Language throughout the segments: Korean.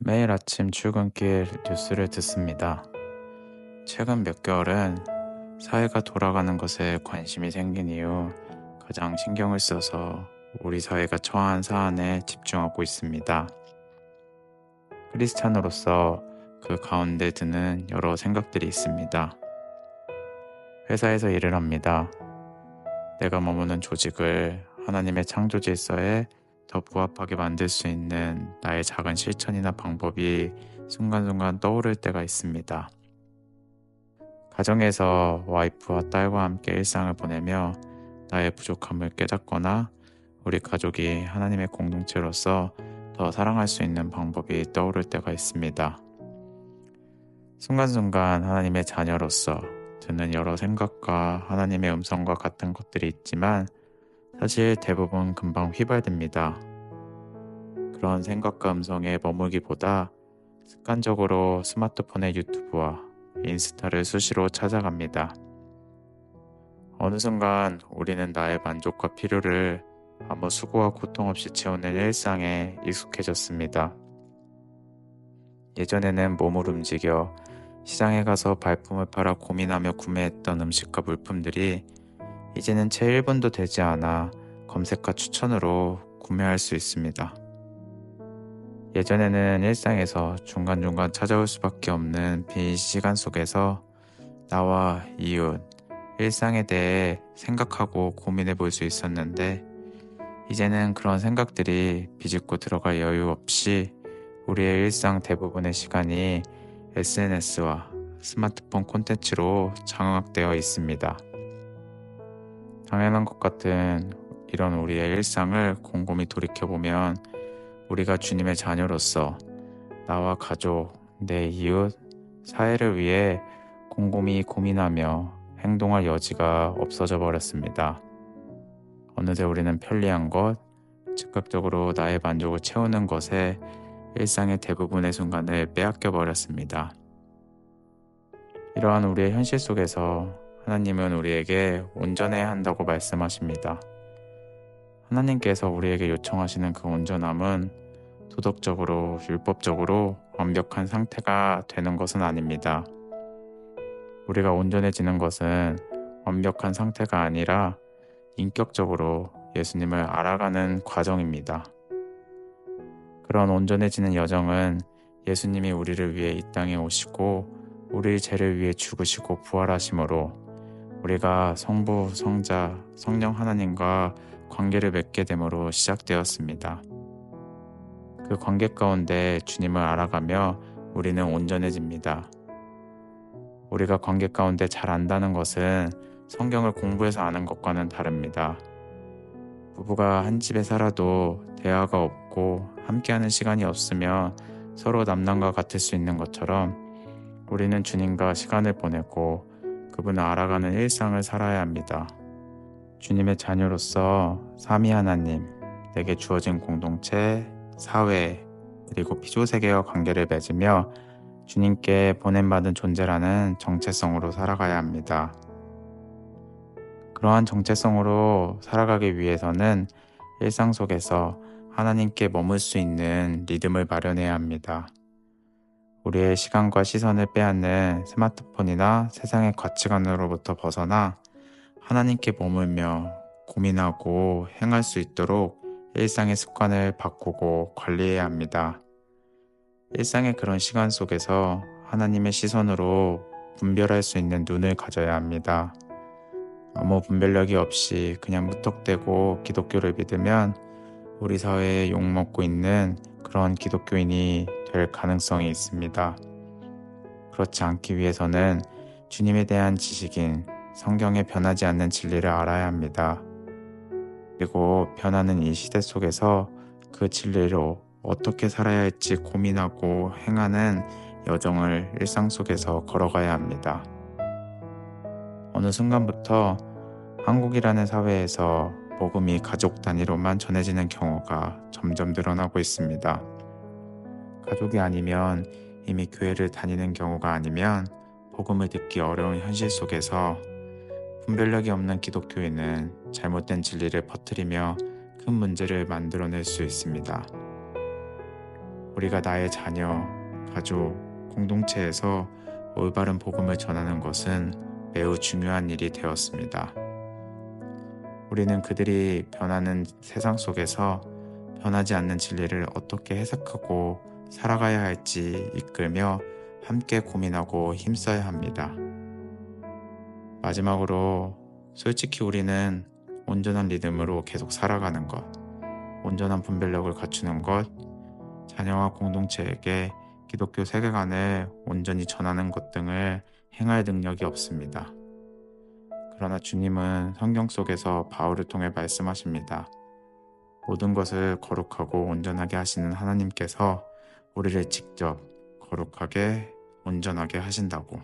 매일 아침 출근길 뉴스를 듣습니다. 최근 몇 개월은 사회가 돌아가는 것에 관심이 생긴 이후 가장 신경을 써서 우리 사회가 처한 사안에 집중하고 있습니다. 크리스찬으로서 그 가운데 드는 여러 생각들이 있습니다. 회사에서 일을 합니다. 내가 머무는 조직을 하나님의 창조 질서에 더 부합하게 만들 수 있는 나의 작은 실천이나 방법이 순간순간 떠오를 때가 있습니다. 가정에서 와이프와 딸과 함께 일상을 보내며 나의 부족함을 깨닫거나 우리 가족이 하나님의 공동체로서 더 사랑할 수 있는 방법이 떠오를 때가 있습니다. 순간순간 하나님의 자녀로서 드는 여러 생각과 하나님의 음성과 같은 것들이 있지만 사실 대부분 금방 휘발됩니다. 그런 생각과 음성에 머물기보다 습관적으로 스마트폰의 유튜브와 인스타를 수시로 찾아갑니다. 어느 순간 우리는 나의 만족과 필요를 아무 수고와 고통 없이 채우는 일상에 익숙해졌습니다. 예전에는 몸을 움직여 시장에 가서 발품을 팔아 고민하며 구매했던 음식과 물품들이 이제는 채 1분도 되지 않아 검색과 추천으로 구매할 수 있습니다. 예전에는 일상에서 중간중간 찾아올 수밖에 없는 빈 시간 속에서 나와 이웃, 일상에 대해 생각하고 고민해 볼 수 있었는데 이제는 그런 생각들이 비집고 들어갈 여유 없이 우리의 일상 대부분의 시간이 SNS와 스마트폰 콘텐츠로 장악되어 있습니다. 당연한 것 같은 이런 우리의 일상을 곰곰이 돌이켜보면 우리가 주님의 자녀로서 나와 가족, 내 이웃, 사회를 위해 곰곰이 고민하며 행동할 여지가 없어져 버렸습니다. 어느새 우리는 편리한 것, 즉각적으로 나의 만족을 채우는 것에 일상의 대부분의 순간을 빼앗겨 버렸습니다. 이러한 우리의 현실 속에서 하나님은 우리에게 온전해야 한다고 말씀하십니다. 하나님께서 우리에게 요청하시는 그 온전함은 도덕적으로, 율법적으로 완벽한 상태가 되는 것은 아닙니다. 우리가 온전해지는 것은 완벽한 상태가 아니라 인격적으로 예수님을 알아가는 과정입니다. 그런 온전해지는 여정은 예수님이 우리를 위해 이 땅에 오시고 우리의 죄를 위해 죽으시고 부활하심으로 우리가 성부, 성자, 성령 하나님과 관계를 맺게 됨으로 시작되었습니다. 그 관계 가운데 주님을 알아가며 우리는 온전해집니다. 우리가 관계 가운데 잘 안다는 것은 성경을 공부해서 아는 것과는 다릅니다. 부부가 한 집에 살아도 대화가 없고 함께하는 시간이 없으면 서로 남남과 같을 수 있는 것처럼 우리는 주님과 시간을 보내고 그분을 알아가는 일상을 살아야 합니다. 주님의 자녀로서 삼위 하나님, 내게 주어진 공동체, 사회, 그리고 피조세계와 관계를 맺으며 주님께 보냄받은 존재라는 정체성으로 살아가야 합니다. 그러한 정체성으로 살아가기 위해서는 일상 속에서 하나님께 머물 수 있는 리듬을 마련해야 합니다. 우리의 시간과 시선을 빼앗는 스마트폰이나 세상의 가치관으로부터 벗어나 하나님께 머물며 고민하고 행할 수 있도록 일상의 습관을 바꾸고 관리해야 합니다. 일상의 그런 시간 속에서 하나님의 시선으로 분별할 수 있는 눈을 가져야 합니다. 아무 분별력이 없이 그냥 무턱대고 기독교를 믿으면 우리 사회에 욕먹고 있는 그런 기독교인이 될 가능성이 있습니다. 그렇지 않기 위해서는 주님에 대한 지식인 성경에 변하지 않는 진리를 알아야 합니다. 그리고 변하는 이 시대 속에서 그 진리로 어떻게 살아야 할지 고민하고 행하는 여정을 일상 속에서 걸어가야 합니다. 어느 순간부터 한국이라는 사회에서 복음이 가족 단위로만 전해지는 경우가 점점 늘어나고 있습니다. 가족이 아니면 이미 교회를 다니는 경우가 아니면 복음을 듣기 어려운 현실 속에서 분별력이 없는 기독교인은 잘못된 진리를 퍼뜨리며 큰 문제를 만들어낼 수 있습니다. 우리가 나의 자녀, 가족, 공동체에서 올바른 복음을 전하는 것은 매우 중요한 일이 되었습니다. 우리는 그들이 변하는 세상 속에서 변하지 않는 진리를 어떻게 해석하고 살아가야 할지 이끌며 함께 고민하고 힘써야 합니다. 마지막으로 솔직히 우리는 온전한 리듬으로 계속 살아가는 것, 온전한 분별력을 갖추는 것, 자녀와 공동체에게 기독교 세계관을 온전히 전하는 것 등을 행할 능력이 없습니다. 그러나 주님은 성경 속에서 바울을 통해 말씀하십니다. 모든 것을 거룩하고 온전하게 하시는 하나님께서 우리를 직접 거룩하게 온전하게 하신다고.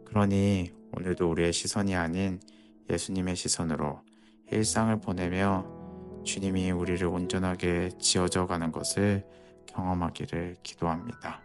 그러니 오늘도 우리의 시선이 아닌 예수님의 시선으로 일상을 보내며 주님이 우리를 온전하게 지어져 가는 것을 경험하기를 기도합니다.